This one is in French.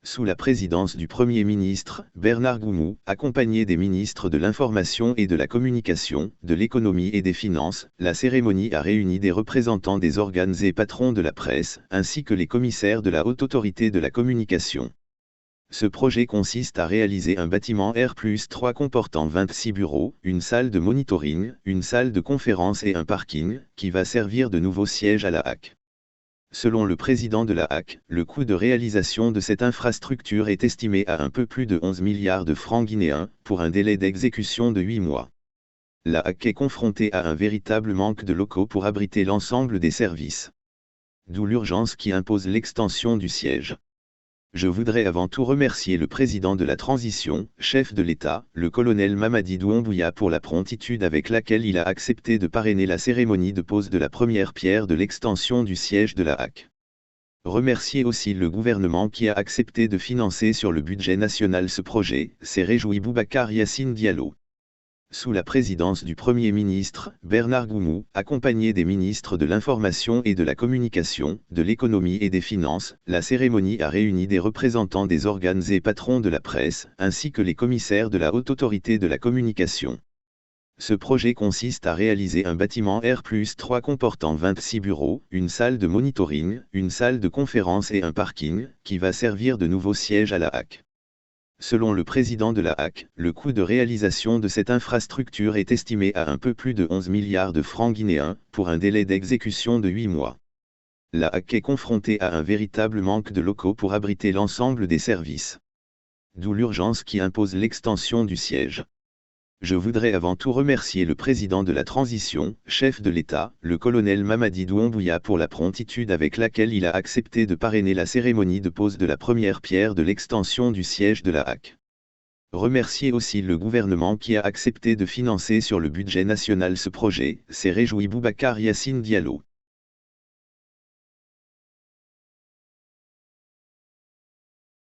Sous la présidence du Premier ministre, Bernard Goumou, accompagné des ministres de l'Information et de la Communication, de l'Économie et des Finances, la cérémonie a réuni des représentants des organes et patrons de la presse, ainsi que les commissaires de la Haute Autorité de la Communication. Ce projet consiste à réaliser un bâtiment R+3 comportant 26 bureaux, une salle de monitoring, une salle de conférence et un parking, qui va servir de nouveau siège à la HAC. Selon le président de la HAC, le coût de réalisation de cette infrastructure est estimé à un peu plus de 11 milliards de francs guinéens, pour un délai d'exécution de 8 mois. La HAC est confrontée à un véritable manque de locaux pour abriter l'ensemble des services. D'où l'urgence qui impose l'extension du siège. Je voudrais avant tout remercier le président de la transition, chef de l'État, le colonel Mamadi Doumbouya pour la promptitude avec laquelle il a accepté de parrainer la cérémonie de pose de la première pierre de l'extension du siège de la HAC. Remercier aussi le gouvernement qui a accepté de financer sur le budget national ce projet, s'est réjoui Boubacar Yassine Diallo. Sous la présidence du Premier ministre, Bernard Goumou, accompagné des ministres de l'Information et de la Communication, de l'Économie et des Finances, la cérémonie a réuni des représentants des organes et patrons de la presse, ainsi que les commissaires de la Haute Autorité de la Communication. Ce projet consiste à réaliser un bâtiment R+3 comportant 26 bureaux, une salle de monitoring, une salle de conférence et un parking, qui va servir de nouveau siège à la HAC. Selon le président de la HAC, le coût de réalisation de cette infrastructure est estimé à un peu plus de 11 milliards de francs guinéens, pour un délai d'exécution de 8 mois. La HAC est confrontée à un véritable manque de locaux pour abriter l'ensemble des services. D'où l'urgence qui impose l'extension du siège. Je voudrais avant tout remercier le président de la transition, chef de l'État, le colonel Mamadi Doumbouya pour la promptitude avec laquelle il a accepté de parrainer la cérémonie de pose de la première pierre de l'extension du siège de la HAC. Remercier aussi le gouvernement qui a accepté de financer sur le budget national ce projet, s'est réjoui Boubacar Yassine Diallo.